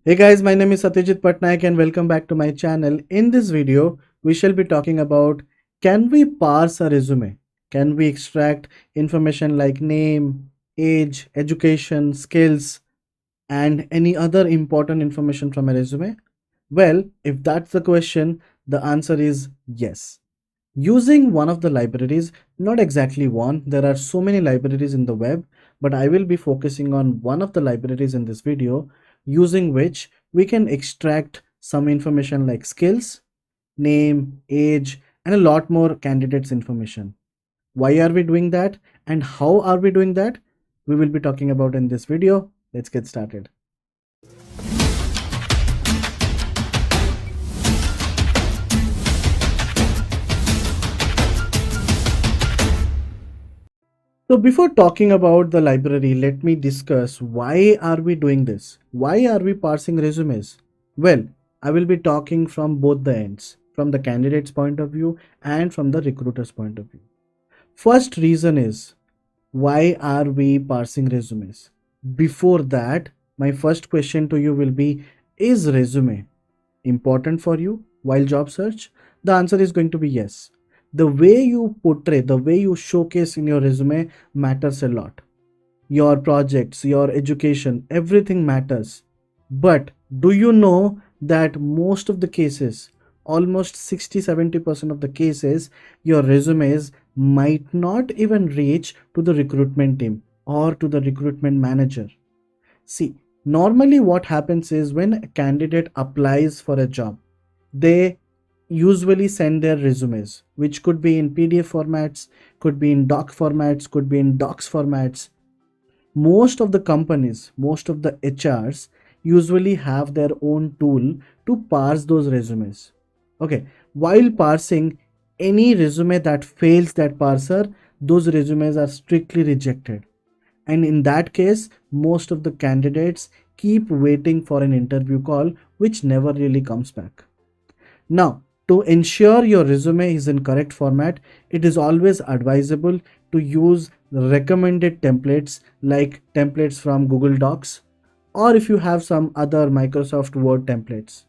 Hey guys, my name is Satyajit Patnaik and welcome back to my channel. In this video, we shall be talking about, can we parse a resume? Can we extract information like name, age, education, skills, and any other important information from a resume? Well, if that's the question, the answer is yes. Using one of the libraries, not exactly one, there are so many libraries in the web, but I will be focusing on one of the libraries in this video, using which we can extract some information like skills, name, age, and a lot more candidates information. Why are we doing that and how are we doing that? We will be talking about in this video. Let's get started. So before talking about the library, let me discuss why are we doing this? Why are we parsing resumes? Well, I will be talking from both the ends, from the candidate's point of view and from the recruiter's point of view. First reason is, why are we parsing resumes? Before that, my first question to you will be, is resume important for you while job search? The answer is going to be yes. The way you portray, the way you showcase in your resume matters a lot. Your projects, your education, everything matters. But do you know that most of the cases, almost 60-70% of the cases, your resumes might not even reach to the recruitment team or to the recruitment manager. See, normally what happens is when a candidate applies for a job, they usually send their resumes, which could be in PDF formats, could be in doc formats, could be in docs formats. Most of the companies, most of the HRs usually have their own tool to parse those resumes. Okay, while parsing, any resume that fails that parser, those resumes are strictly rejected. And in that case, most of the candidates keep waiting for an interview call, which never really comes back. Now, to ensure your resume is in correct format, it is always advisable to use recommended templates like templates from Google Docs, or if you have some other Microsoft Word templates.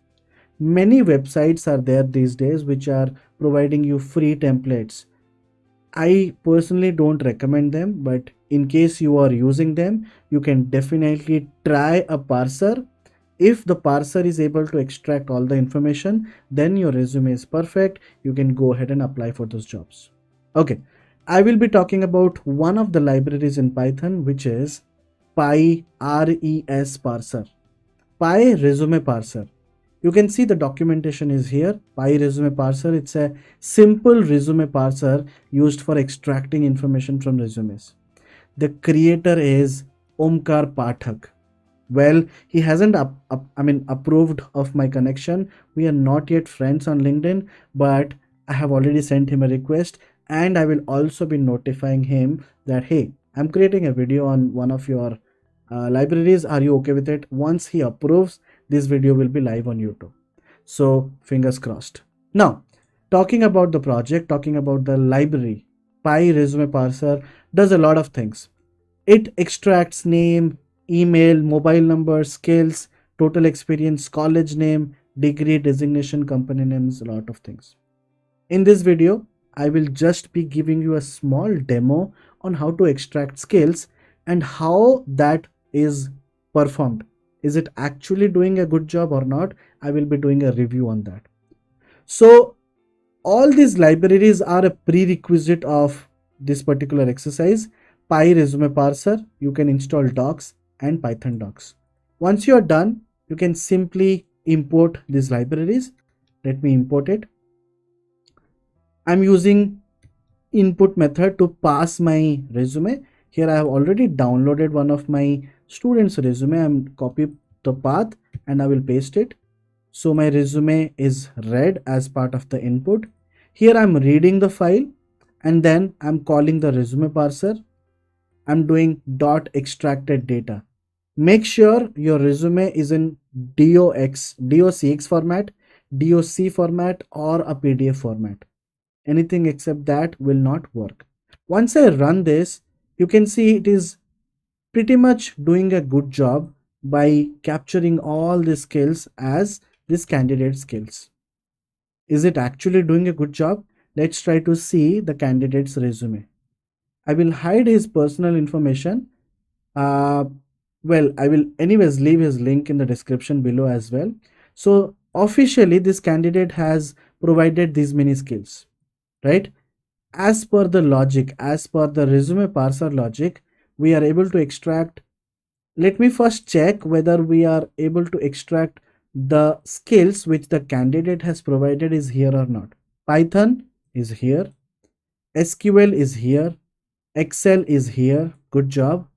Many websites are there these days which are providing you free templates. I personally don't recommend them, but in case you are using them, you can definitely try a parser. If the parser is able to extract all the information, then your resume is perfect. You can go ahead and apply for those jobs. Okay, I will be talking about one of the libraries in Python, which is PyRes parser. Py resume parser. You can see the documentation is here. Py resume parser. It's a simple resume parser used for extracting information from resumes. The creator is Omkar Pathak. Well, he hasn't approved of my connection. We are not yet friends on LinkedIn, but I have already sent him a request, and I will also be notifying him that, hey, I'm creating a video on one of your libraries. Are you okay with it? Once he approves, this video will be live on YouTube. So fingers crossed. Now, talking about the project, talking about the library, Py Resume Parser does a lot of things. It extracts name, email, mobile number, skills, total experience, college name, degree, designation, company names, a lot of things. In this video, I will just be giving you a small demo on how to extract skills and how that is performed. Is it actually doing a good job or not? I will be doing a review on that. So all these libraries are a prerequisite of this particular exercise. Py Resume Parser, you can install docs and Python docs. Once you are done, you can simply import these libraries. Let me import it. I'm using input method to pass my resume. Here I have already downloaded one of my students' resume. I'm copy the path and I will paste it. So my resume is read as part of the input. Here I'm reading the file and then I'm calling the resume parser. I'm doing dot extracted data. Make sure your resume is in docx format, doc format, or a PDF format. Anything except that will not work. Once I run this, you can see it is pretty much doing a good job. by capturing all the skills as this candidate skills. Is it actually doing a good job? Let's try to see the candidate's resume. I will hide his personal information. Uh, well, I will anyways leave his link in the description below as well. So officially, this candidate has provided these many skills, right? As per the logic, as per the resume parser logic, we are able to extract. Let me first check whether we are able to extract the skills which the candidate has provided is here or not. Python is here, SQL is here, Excel is here, good job.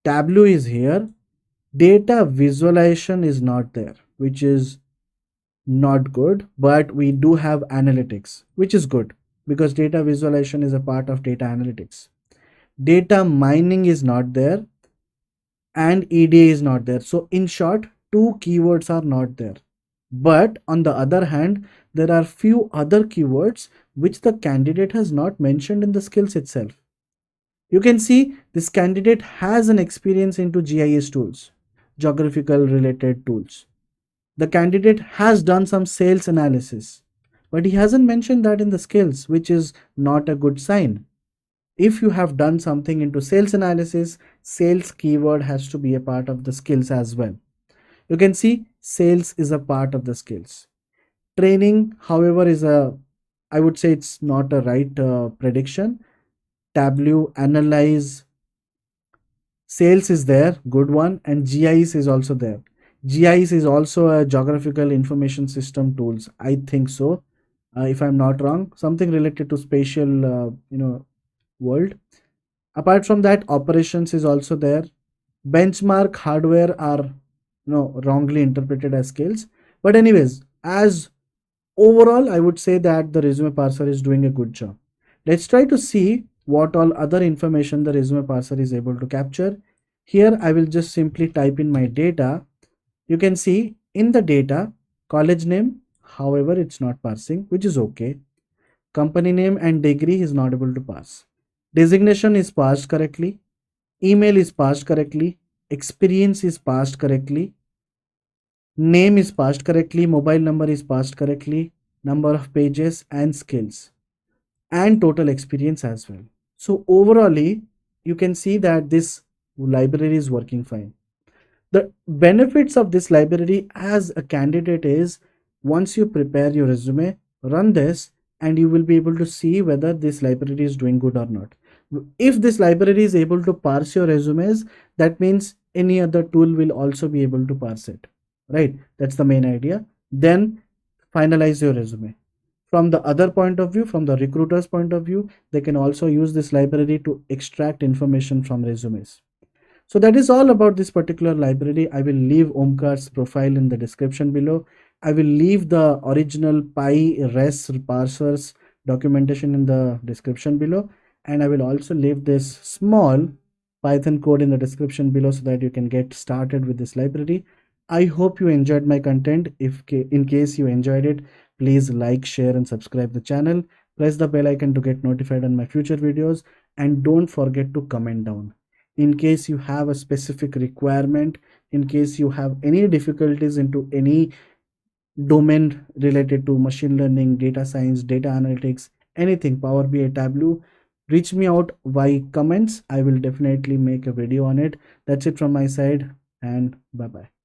Tableau is here, data visualization is not there, which is not good, but we do have analytics, which is good because data visualization is a part of data analytics. Data mining is not there, and EDA is not there. So in short, two keywords are not there. But on the other hand, there are few other keywords which the candidate has not mentioned in the skills itself. You can see this candidate has an experience into GIS tools, geographical related tools. The candidate has done some sales analysis, but he hasn't mentioned that in the skills, which is not a good sign. If you have done something into sales analysis, sales keyword has to be a part of the skills as well. You can see sales is a part of the skills. Training, however, is a, I would say it's not a right prediction. Tableau, analyze, sales is there, good one, and GIS is also there. GIS is also a geographical information system tools, I think so. If I'm not wrong, something related to spatial, world. Apart from that, operations is also there. Benchmark, hardware are wrongly interpreted as skills. But anyways, as overall, I would say that the resume parser is doing a good job. Let's try to see what all other information the resume parser is able to capture. Here I will just simply type in my data. You can see in the data, college name, however it's not parsing, which is okay. Company name and degree is not able to parse. Designation is parsed correctly. Email is parsed correctly. Experience is parsed correctly. Name is parsed correctly. Mobile number is parsed correctly. Number of pages and skills and total experience as well. So overall, you can see that this library is working fine. The benefits of this library as a candidate is once you prepare your resume, run this and you will be able to see whether this library is doing good or not. If this library is able to parse your resumes, that means any other tool will also be able to parse it, right? That's the main idea. Then finalize your resume. From the other point of view, from the recruiter's point of view, they can also use this library to extract information from resumes. So that is all about this particular library. I will leave Omkar's profile in the description below. I will leave the original PyRes parsers documentation in the description below. And I will also leave this small Python code in the description below so that you can get started with this library. I hope you enjoyed my content. If in case you enjoyed it, please like, share and subscribe the channel. Press the bell icon to get notified on my future videos and don't forget to comment down. In case you have a specific requirement, in case you have any difficulties into any domain related to machine learning, data science, data analytics, anything, Power BI, Tableau, reach me out via comments. I will definitely make a video on it. That's it from my side and bye bye.